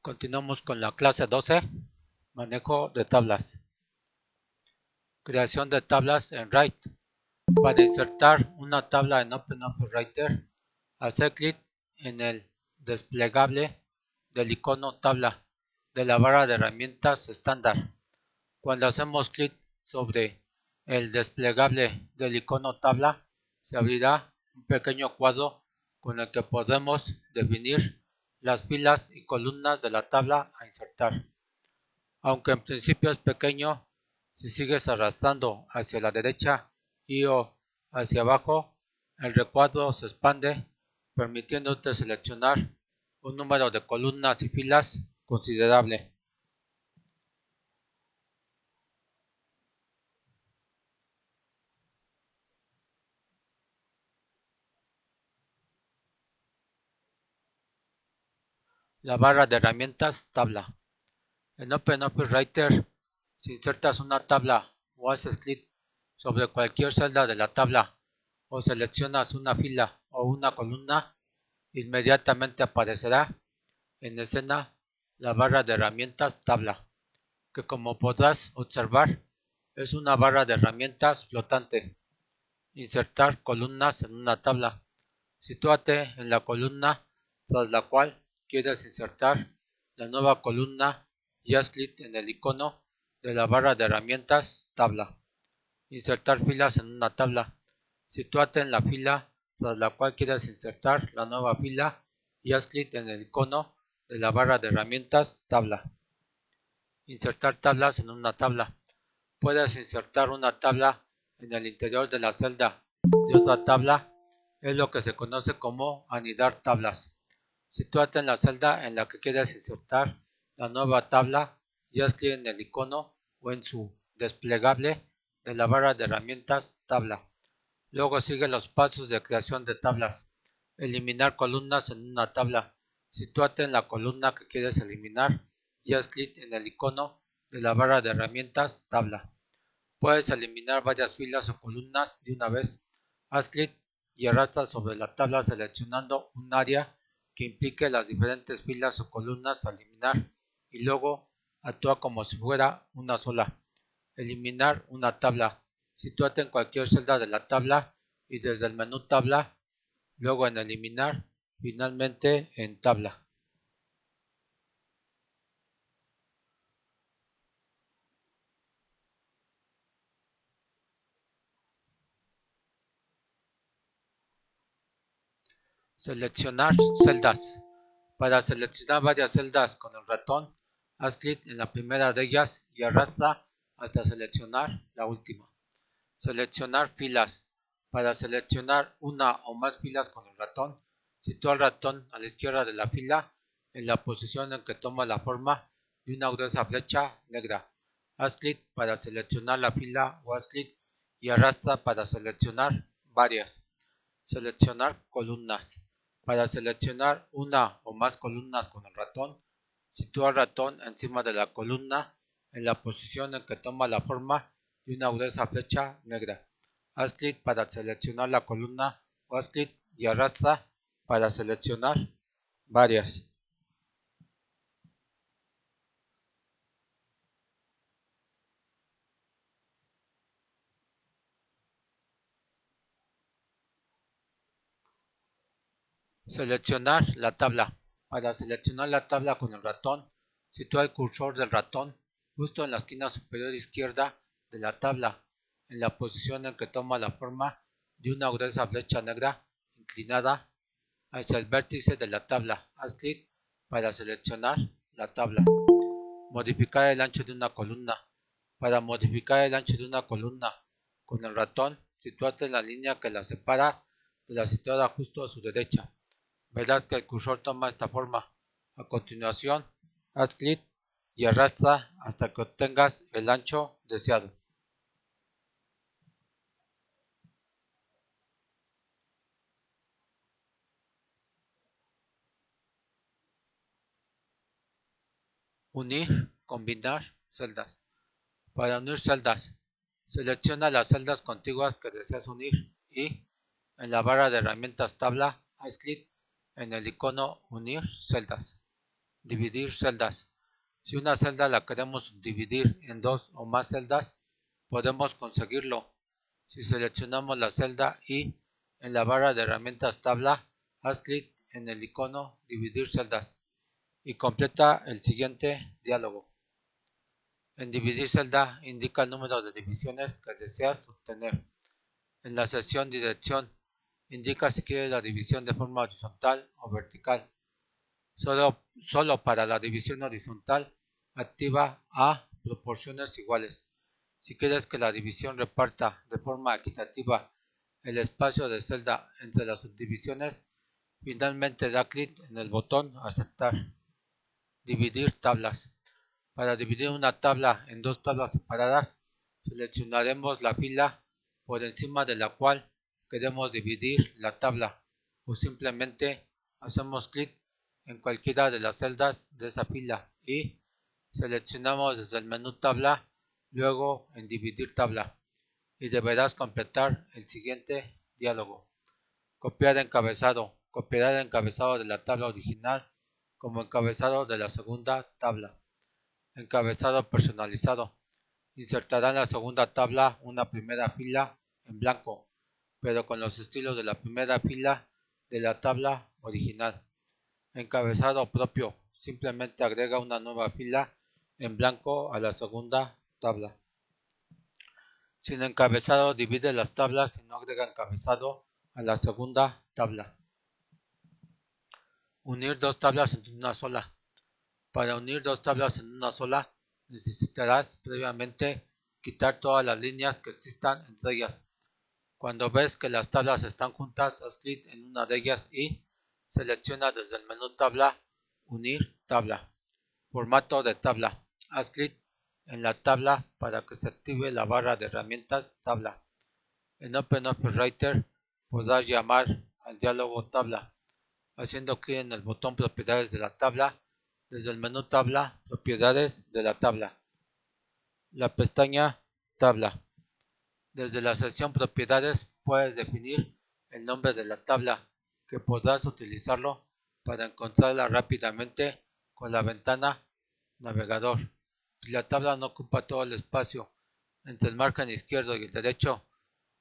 Continuamos con la clase 12, manejo de tablas. Creación de tablas en Write. Para insertar una tabla en OpenWriter, hacer clic en el desplegable del icono tabla de la barra de herramientas estándar. Cuando hacemos clic sobre el desplegable del icono tabla, se abrirá un pequeño cuadro con el que podemos definir las filas y columnas de la tabla a insertar. Aunque en principio es pequeño, si sigues arrastrando hacia la derecha y o hacia abajo, el recuadro se expande, permitiéndote seleccionar un número de columnas y filas considerable. La barra de herramientas tabla. En OpenWriter, si insertas una tabla o haces clic sobre cualquier celda de la tabla o seleccionas una fila o una columna, inmediatamente aparecerá en escena la barra de herramientas tabla, que como podrás observar es una barra de herramientas flotante. Insertar columnas en una tabla. Sitúate en la columna tras la cual quieres insertar la nueva columna y haz clic en el icono de la barra de herramientas tabla. Insertar filas en una tabla. Sitúate en la fila tras la cual quieres insertar la nueva fila y haz clic en el icono de la barra de herramientas tabla. Insertar tablas en una tabla. Puedes insertar una tabla en el interior de la celda de otra tabla. Es lo que se conoce como anidar tablas. Sitúate en la celda en la que quieres insertar la nueva tabla y haz clic en el icono o en su desplegable de la barra de herramientas tabla. Luego sigue los pasos de creación de tablas. Eliminar columnas en una tabla. Sitúate en la columna que quieres eliminar y haz clic en el icono de la barra de herramientas tabla. Puedes eliminar varias filas o columnas de una vez. Haz clic y arrastra sobre la tabla seleccionando un área que implique las diferentes filas o columnas a eliminar y luego actúa como si fuera una sola. Eliminar una tabla. Sitúate en cualquier celda de la tabla y desde el menú tabla, luego en eliminar, finalmente en tabla. Seleccionar celdas. Para seleccionar varias celdas con el ratón, haz clic en la primera de ellas y arrastra hasta seleccionar la última. Seleccionar filas. Para seleccionar una o más filas con el ratón, sitúa el ratón a la izquierda de la fila en la posición en que toma la forma de una gruesa flecha negra. Haz clic para seleccionar la fila o haz clic y arrastra para seleccionar varias. Seleccionar columnas. Para seleccionar una o más columnas con el ratón, sitúa el ratón encima de la columna en la posición en que toma la forma de una gruesa flecha negra. Haz clic para seleccionar la columna o haz clic y arrastra para seleccionar varias. Seleccionar la tabla. Para seleccionar la tabla con el ratón, sitúa el cursor del ratón justo en la esquina superior izquierda de la tabla, en la posición en que toma la forma de una gruesa flecha negra inclinada hacia el vértice de la tabla. Haz clic para seleccionar la tabla. Modificar el ancho de una columna. Para modificar el ancho de una columna con el ratón, sitúate en la línea que la separa de la situada justo a su derecha. Verás que el cursor toma esta forma. A continuación, haz clic y arrastra hasta que obtengas el ancho deseado. Unir, combinar celdas. Para unir celdas, selecciona las celdas contiguas que deseas unir y, en la barra de herramientas tabla, haz clic en el icono Unir celdas. Dividir celdas. Si una celda la queremos dividir en dos o más celdas, podemos conseguirlo. Si seleccionamos la celda y en la barra de herramientas tabla, haz clic en el icono Dividir celdas y completa el siguiente diálogo. En Dividir celda, indica el número de divisiones que deseas obtener. En la sección Dirección, indica si quieres la división de forma horizontal o vertical. Solo para la división horizontal, activa A proporciones iguales. Si quieres que la división reparta de forma equitativa el espacio de celda entre las subdivisiones, finalmente da clic en el botón Aceptar. Dividir tablas. Para dividir una tabla en dos tablas separadas, seleccionaremos la fila por encima de la cual queremos dividir la tabla o simplemente hacemos clic en cualquiera de las celdas de esa fila y seleccionamos desde el menú tabla, luego en dividir tabla y deberás completar el siguiente diálogo. Copiar encabezado. Copiará el encabezado de la tabla original como encabezado de la segunda tabla. Encabezado personalizado. Insertará en la segunda tabla una primera fila en blanco, pero con los estilos de la primera fila de la tabla original. Encabezado propio. Simplemente agrega una nueva fila en blanco a la segunda tabla. Sin encabezado, divide las tablas y no agrega encabezado a la segunda tabla. Unir dos tablas en una sola. Para unir dos tablas en una sola, necesitarás previamente quitar todas las líneas que existan entre ellas. Cuando ves que las tablas están juntas, haz clic en una de ellas y selecciona desde el menú tabla Unir tabla. Formato de tabla. Haz clic en la tabla para que se active la barra de herramientas tabla. En OpenWriter podrás llamar al diálogo tabla haciendo clic en el botón Propiedades de la tabla desde el menú Tabla, Propiedades de la tabla. La pestaña Tabla. Desde la sección Propiedades puedes definir el nombre de la tabla, que podrás utilizarlo para encontrarla rápidamente con la ventana Navegador. Si la tabla no ocupa todo el espacio entre el margen izquierdo y el derecho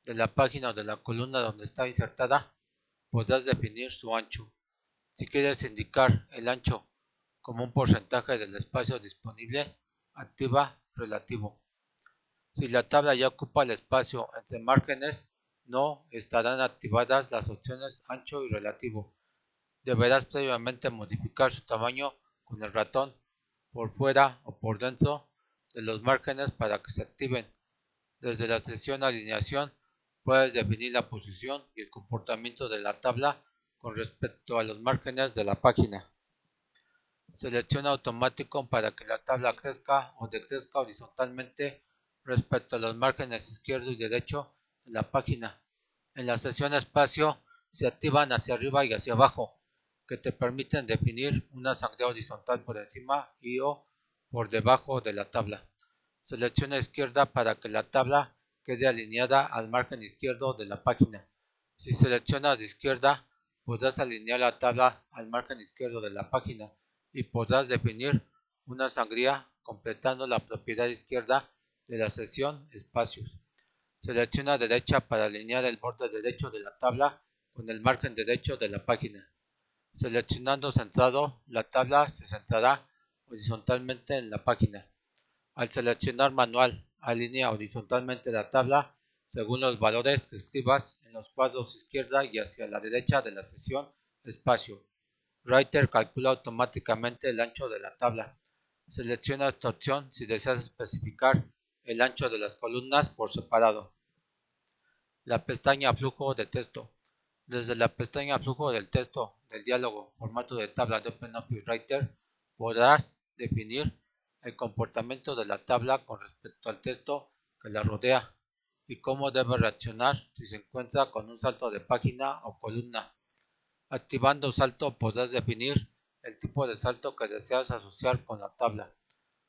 de la página o de la columna donde está insertada, podrás definir su ancho. Si quieres indicar el ancho como un porcentaje del espacio disponible, activa relativo. Si la tabla ya ocupa el espacio entre márgenes, no estarán activadas las opciones ancho y relativo. Deberás previamente modificar su tamaño con el ratón por fuera o por dentro de los márgenes para que se activen. Desde la sección Alineación puedes definir la posición y el comportamiento de la tabla con respecto a los márgenes de la página. Selecciona automático para que la tabla crezca o decrezca horizontalmente respecto a los márgenes izquierdo y derecho de la página. En la sección Espacio se activan hacia arriba y hacia abajo, que te permiten definir una sangría horizontal por encima y o por debajo de la tabla. Selecciona izquierda para que la tabla quede alineada al margen izquierdo de la página. Si seleccionas de izquierda, podrás alinear la tabla al margen izquierdo de la página y podrás definir una sangría completando la propiedad izquierda de la sección Espacios. Selecciona derecha para alinear el borde derecho de la tabla con el margen derecho de la página. Seleccionando centrado, la tabla se centrará horizontalmente en la página. Al seleccionar Manual, alinea horizontalmente la tabla según los valores que escribas en los cuadros izquierda y hacia la derecha de la sección Espacio. Writer calcula automáticamente el ancho de la tabla. Selecciona esta opción si deseas especificar el ancho de las columnas por separado. La pestaña Flujo de texto. Desde la pestaña Flujo del texto del diálogo Formato de tabla de OpenWriter podrás definir el comportamiento de la tabla con respecto al texto que la rodea y cómo debe reaccionar si se encuentra con un salto de página o columna. Activando salto podrás definir el tipo de salto que deseas asociar con la tabla.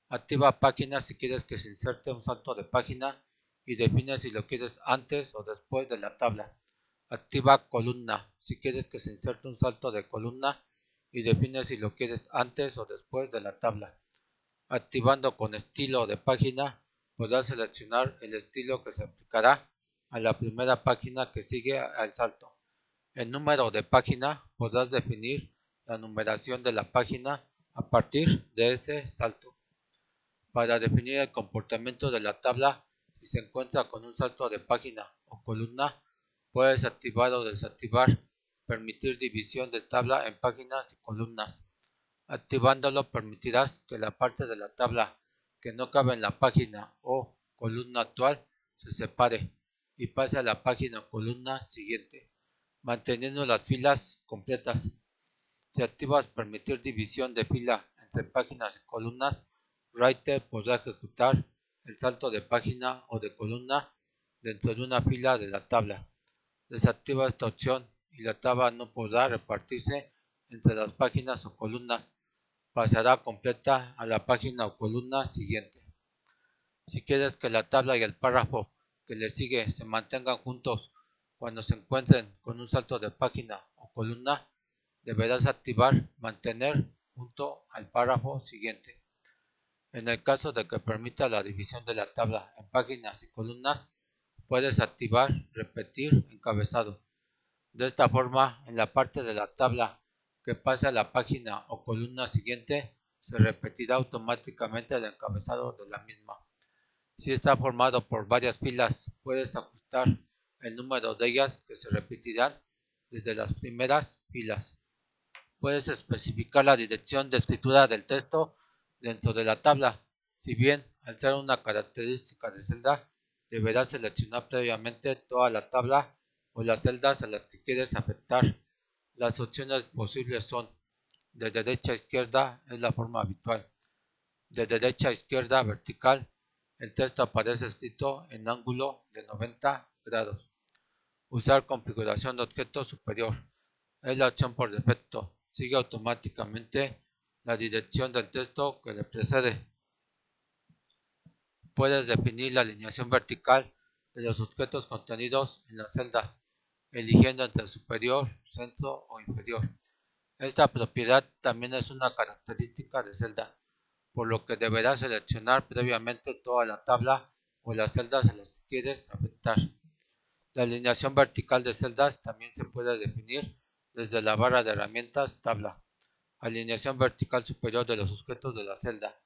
Activa página si quieres que se inserte un salto de página y define si lo quieres antes o después de la tabla. Activa columna si quieres que se inserte un salto de columna y define si lo quieres antes o después de la tabla. Activando con estilo de página, podrás seleccionar el estilo que se aplicará a la primera página que sigue al salto. En número de página podrás definir la numeración de la página a partir de ese salto. Para definir el comportamiento de la tabla, si se encuentra con un salto de página o columna, puedes activar o desactivar permitir división de tabla en páginas y columnas. Activándolo permitirás que la parte de la tabla que no cabe en la página o columna actual se separe y pase a la página o columna siguiente, manteniendo las filas completas. Si activas permitir división de fila entre páginas y columnas, Writer podrá ejecutar el salto de página o de columna dentro de una fila de la tabla. Desactiva esta opción y la tabla no podrá repartirse entre las páginas o columnas, pasará completa a la página o columna siguiente. Si quieres que la tabla y el párrafo que le sigue se mantengan juntos cuando se encuentren con un salto de página o columna, deberás activar mantener junto al párrafo siguiente. En el caso de que permita la división de la tabla en páginas y columnas, puedes activar repetir encabezado. De esta forma, en la parte de la tabla que pase a la página o columna siguiente, se repetirá automáticamente el encabezado de la misma. Si está formado por varias filas, puedes ajustar el número de ellas que se repetirán desde las primeras filas. Puedes especificar la dirección de escritura del texto dentro de la tabla. Si bien, al ser una característica de celda, deberás seleccionar previamente toda la tabla o las celdas a las que quieres afectar. Las opciones posibles son: de derecha a izquierda es la forma habitual. De derecha a izquierda vertical, el texto aparece escrito en ángulo de 90 grados. Usar configuración de objeto superior es la opción por defecto. Sigue automáticamente la dirección del texto que le precede. Puedes definir la alineación vertical de los objetos contenidos en las celdas, eligiendo entre superior, centro o inferior. Esta propiedad también es una característica de celda, por lo que deberás seleccionar previamente toda la tabla o las celdas a las que quieres afectar. La alineación vertical de celdas también se puede definir desde la barra de herramientas Tabla. Alineación vertical superior de los objetos de la celda.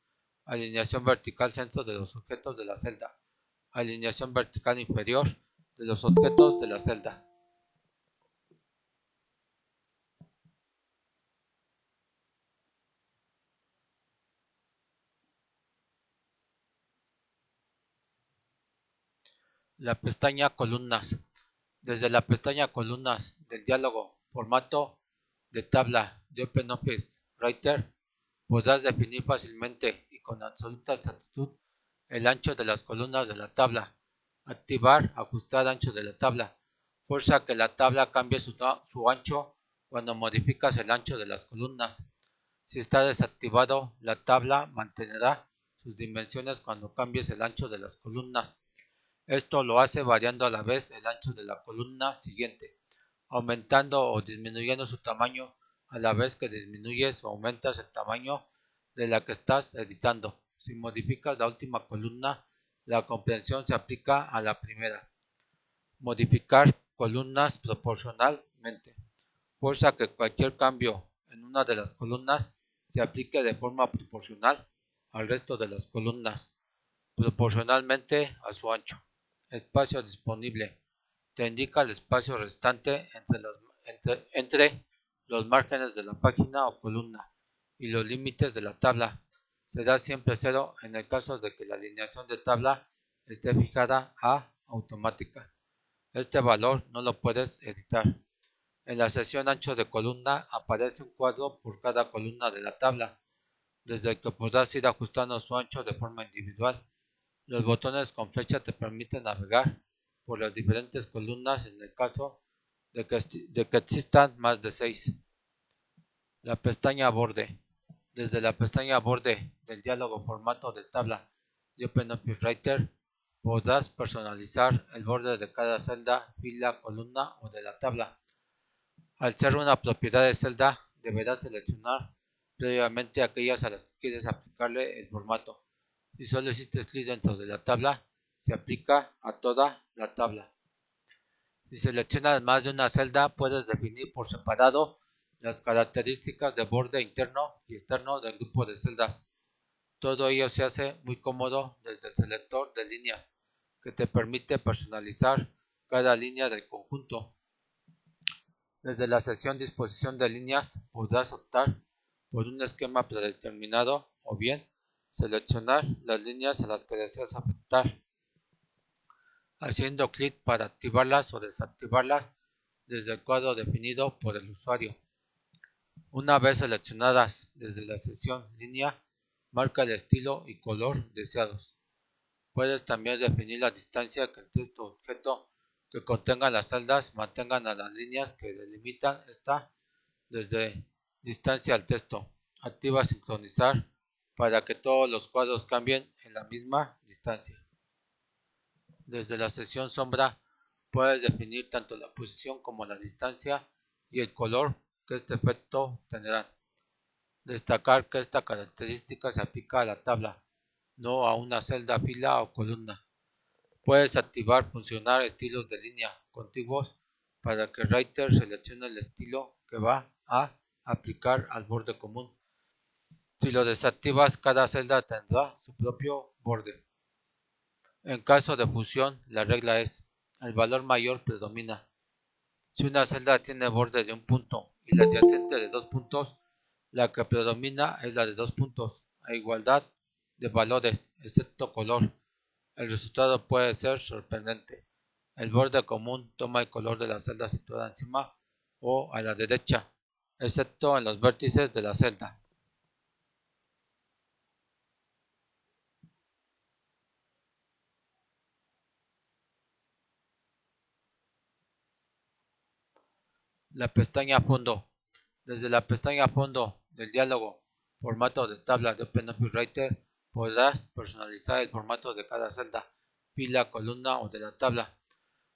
Alineación vertical centro de los objetos de la celda. Alineación vertical inferior de los objetos de la celda. La pestaña Columnas. Desde la pestaña Columnas del diálogo Formato de tabla de OpenOffice Writer, podrás definir fácilmente y con absoluta exactitud el ancho de las columnas de la tabla. Activar ajustar ancho de la tabla. Fuerza que la tabla cambie su ancho cuando modificas el ancho de las columnas. Si está desactivado, la tabla mantendrá sus dimensiones cuando cambies el ancho de las columnas. Esto lo hace variando a la vez el ancho de la columna siguiente, aumentando o disminuyendo su tamaño a la vez que disminuyes o aumentas el tamaño de la que estás editando. Si modificas la última columna, la compresión se aplica a la primera. Modificar columnas proporcionalmente. Fuerza que cualquier cambio en una de las columnas se aplique de forma proporcional al resto de las columnas, proporcionalmente a su ancho. Espacio disponible. Te indica el espacio restante entre los márgenes de la página o columna y los límites de la tabla. Será siempre 0 en el caso de que la alineación de tabla esté fijada a automática. Este valor no lo puedes editar. En la sección ancho de columna aparece un cuadro por cada columna de la tabla, desde el que podrás ir ajustando su ancho de forma individual. Los botones con flecha te permiten navegar por las diferentes columnas en el caso de que existan más de 6. La pestaña Borde. Desde la pestaña Borde del diálogo Formato de tabla de OpenOffice Writer, podrás personalizar el borde de cada celda, fila, columna o de la tabla. Al ser una propiedad de celda, deberás seleccionar previamente aquellas a las que quieres aplicarle el formato. Si solo hiciste clic dentro de la tabla, se aplica a toda la tabla. Si seleccionas más de una celda, puedes definir por separado las características de borde interno y externo del grupo de celdas. Todo ello se hace muy cómodo desde el selector de líneas, que te permite personalizar cada línea del conjunto. Desde la sección Disposición de líneas podrás optar por un esquema predeterminado o bien seleccionar las líneas a las que deseas afectar, haciendo clic para activarlas o desactivarlas desde el cuadro definido por el usuario. Una vez seleccionadas desde la sección Línea, marca el estilo y color deseados. Puedes también definir la distancia que el texto objeto que contengan las celdas mantengan a las líneas que delimitan esta desde distancia al texto. Activa sincronizar para que todos los cuadros cambien en la misma distancia. Desde la sección sombra puedes definir tanto la posición como la distancia y el color que este efecto tendrá. Destacar que esta característica se aplica a la tabla, no a una celda, fila o columna. Puedes activar funcionar estilos de línea contiguos para que Writer seleccione el estilo que va a aplicar al borde común. Si lo desactivas, cada celda tendrá su propio borde. En caso de fusión, la regla es: el valor mayor predomina. Si una celda tiene borde de un punto y la adyacente de 2 puntos, la que predomina es la de 2 puntos, a igualdad de valores, excepto color. El resultado puede ser sorprendente. El borde común toma el color de la celda situada encima o a la derecha, excepto en los vértices de la celda. La pestaña Fondo. Desde la pestaña Fondo del diálogo Formato de tabla de OpenOffice Writer podrás personalizar el formato de cada celda, fila, columna o de la tabla.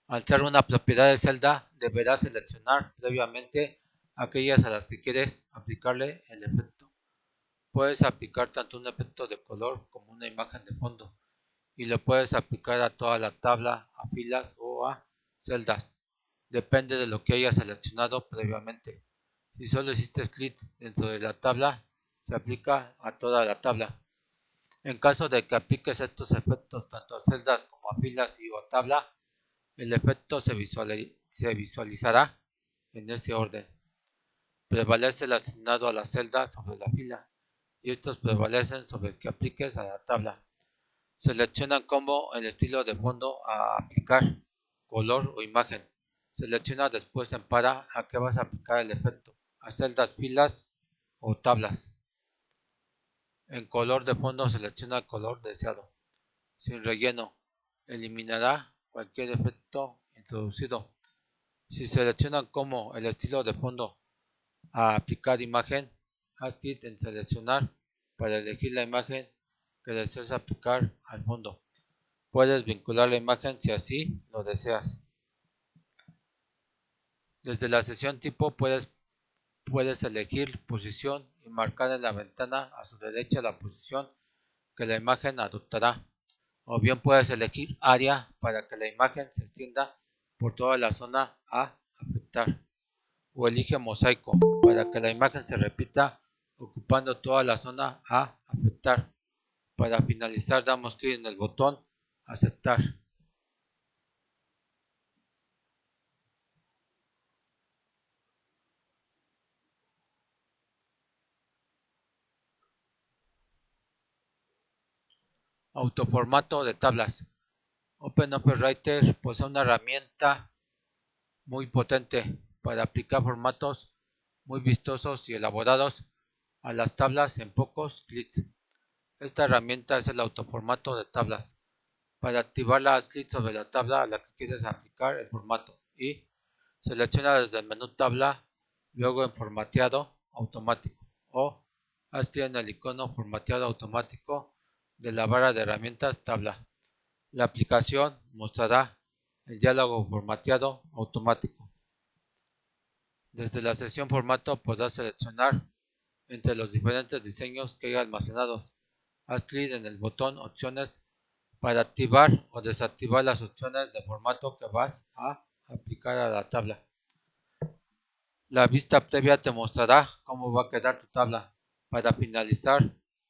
Al ser una propiedad de celda, deberás seleccionar previamente aquellas a las que quieres aplicarle el efecto. Puedes aplicar tanto un efecto de color como una imagen de fondo, y lo puedes aplicar a toda la tabla, a filas o a celdas. Depende de lo que hayas seleccionado previamente. Si solo hiciste clic dentro de la tabla, se aplica a toda la tabla. En caso de que apliques estos efectos tanto a celdas como a filas y o a tabla, el efecto se visualizará en ese orden. Prevalece el asignado a la celda sobre la fila, y estos prevalecen sobre el que apliques a la tabla. Selecciona como el estilo de fondo a aplicar, color o imagen. Selecciona después en para a qué vas a aplicar el efecto, a celdas, filas o tablas. En color de fondo selecciona el color deseado. Sin relleno, eliminará cualquier efecto introducido. Si seleccionan como el estilo de fondo a aplicar imagen, haz clic en seleccionar para elegir la imagen que deseas aplicar al fondo. Puedes vincular la imagen si así lo deseas. Desde la sección tipo puedes elegir posición y marcar en la ventana a su derecha la posición que la imagen adoptará. O bien puedes elegir área para que la imagen se extienda por toda la zona a afectar. O elige mosaico para que la imagen se repita ocupando toda la zona a afectar. Para finalizar, damos clic en el botón aceptar. Autoformato de tablas. OpenOffice Writer posee una herramienta muy potente para aplicar formatos muy vistosos y elaborados a las tablas en pocos clics. Esta herramienta es el autoformato de tablas. Para activarla, haz clic sobre la tabla a la que quieres aplicar el formato y selecciona desde el menú tabla, luego en formateado automático o haz clic en el icono formateado automático de la barra de herramientas tabla. La aplicación mostrará el diálogo formateado automático. Desde la sección formato podrás seleccionar entre los diferentes diseños que hay almacenados. Haz clic en el botón opciones para activar o desactivar las opciones de formato que vas a aplicar a la tabla. La vista previa te mostrará cómo va a quedar tu tabla. Para finalizar,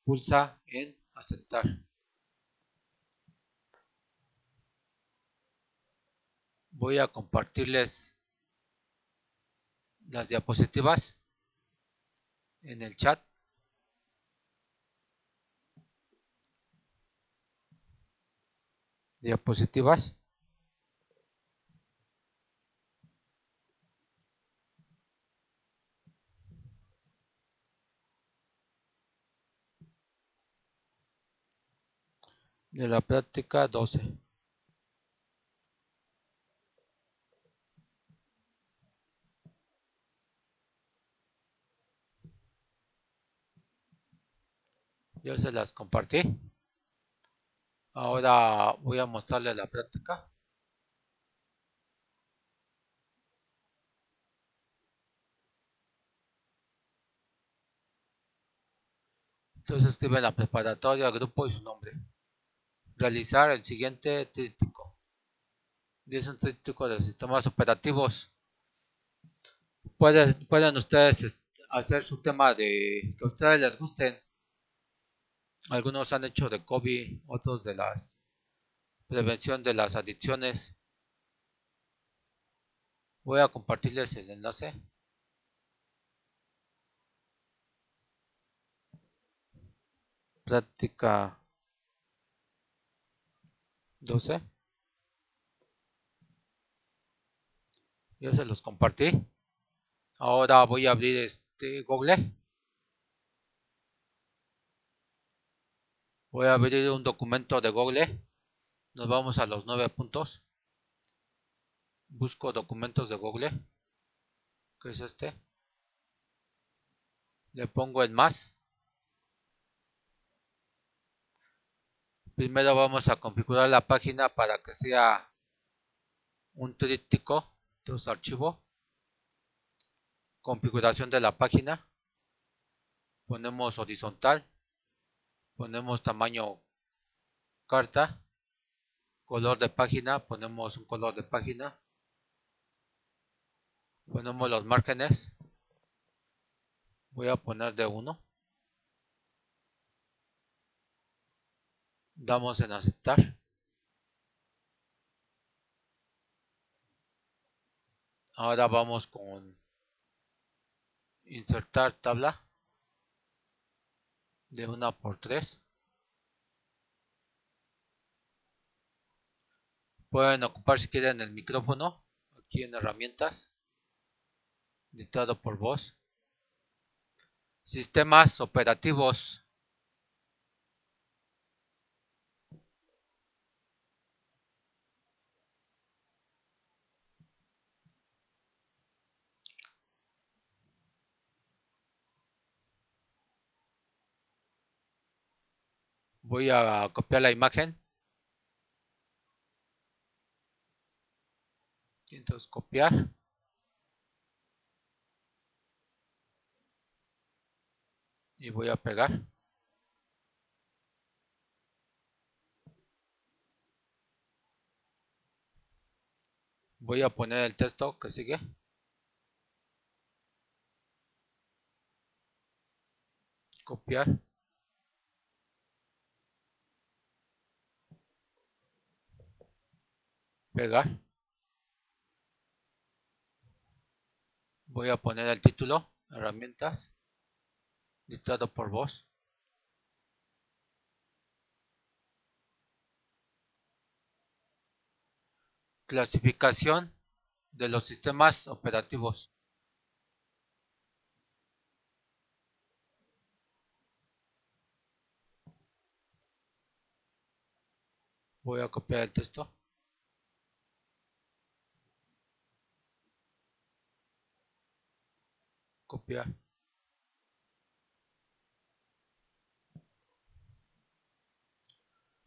pulsa en aceptar. Voy a compartirles las diapositivas en el chat. Diapositivas. De la práctica 12. Yo se las compartí. Ahora voy a mostrarles la práctica. Entonces escribe la preparatoria, grupo y su nombre. Realizar el siguiente tríptico. Y es un tríptico de sistemas operativos. Pueden ustedes hacer su tema de que a ustedes les gusten. Algunos han hecho de COVID, otros de las prevención de las adicciones. Voy a compartirles el enlace. Práctica 12. Yo se los compartí. Ahora voy a abrir Google. Voy a abrir un documento de Google. Nos vamos a los 9 puntos. Busco documentos de Google. Que es este. Le pongo el más. Primero vamos a configurar la página para que sea un tríptico. Entonces archivo. Configuración de la página. Ponemos horizontal. Ponemos tamaño carta. Color de página. Ponemos un color de página. Ponemos los márgenes. Voy a poner de 1. Damos en aceptar. Ahora vamos con insertar tabla de 1×3. Pueden ocupar si quieren el micrófono aquí en herramientas, dictado por voz. Sistemas operativos. Voy a copiar la imagen. Entonces copiar. Y voy a pegar. Voy a poner el texto que sigue. Copiar. Pegar. Voy a poner el título. Herramientas. Dictado por voz. Clasificación de los sistemas operativos. Voy a copiar el texto. Copiar.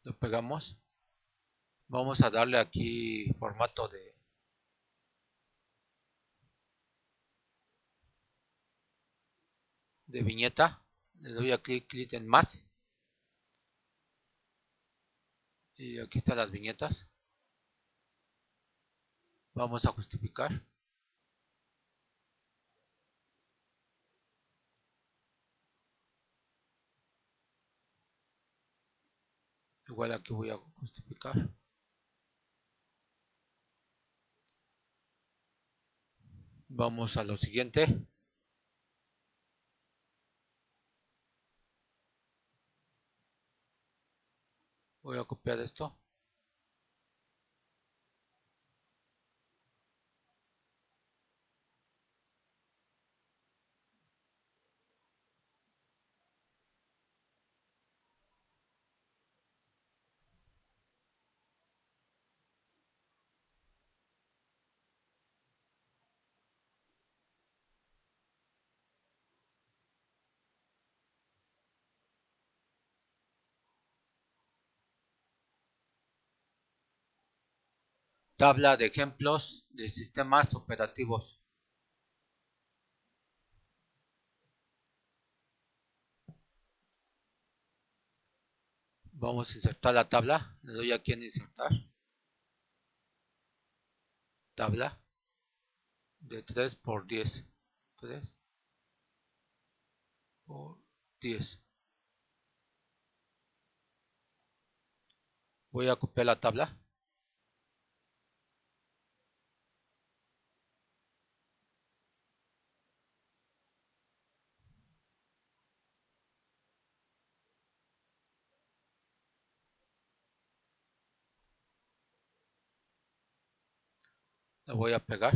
Lo pegamos. Vamos a darle aquí formato de de viñeta, le doy a clic en más y aquí están las viñetas. Vamos a justificar. Igual aquí voy a justificar. Vamos a lo siguiente. Voy a copiar esto. Tabla de ejemplos de sistemas operativos. Vamos a insertar la tabla. Le doy aquí en insertar. Tabla de 3 por 10. 3 por 10. Voy a copiar la tabla. La voy a pegar.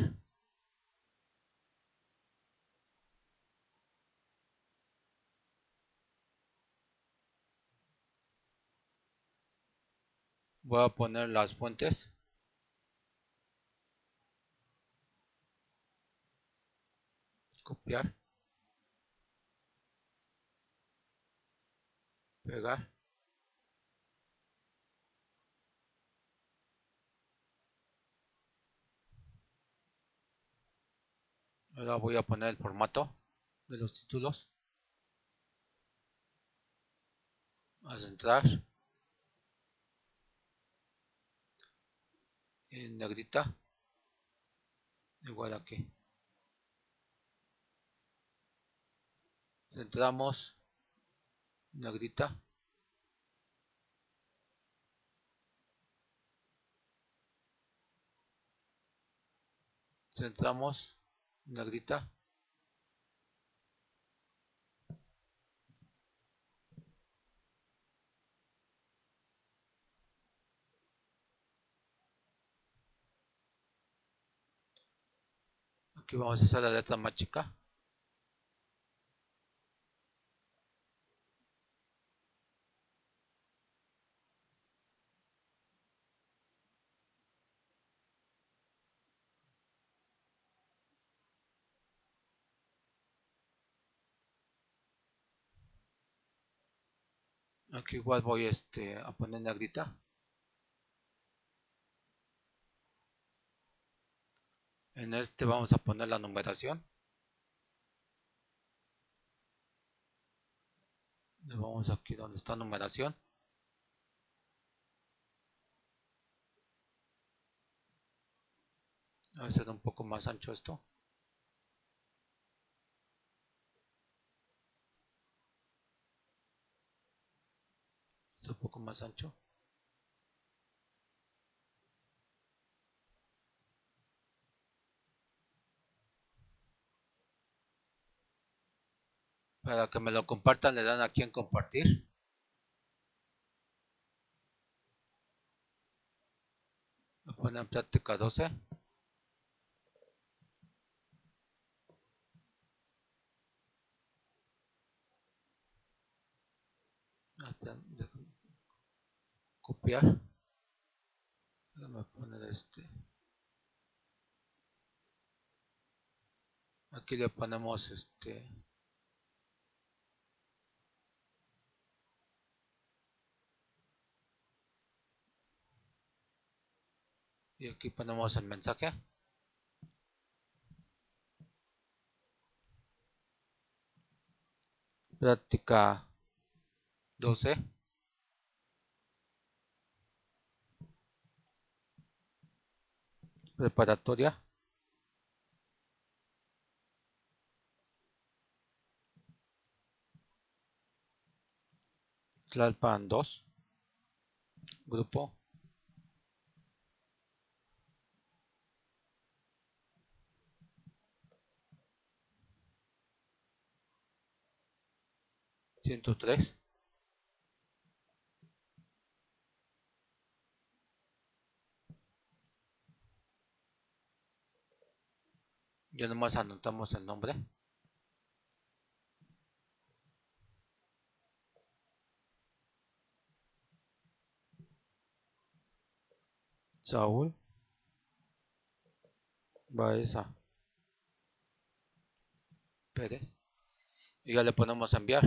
Voy a poner las fuentes. Copiar. Pegar. Ahora voy a poner el formato de los títulos. A centrar. En negrita. Igual aquí. Centramos. Negrita. Centramos. Negrita. Aquí vamos a hacer la letra más chica. Aquí igual voy a poner negrita. En este vamos a poner la numeración. Le vamos aquí donde está numeración. A ver si da un poco más ancho esto. Es un poco más ancho. Para que me lo compartan le dan aquí en compartir. Me ponen práctica 12. Copiar. Déjame poner Aquí le ponemos y aquí ponemos el mensaje. Práctica 12. Preparatoria. Tlalpan 2. Grupo. Ciento tres. Ya nomás anotamos el nombre. Saúl Baeza Pérez. Y ya le ponemos a enviar.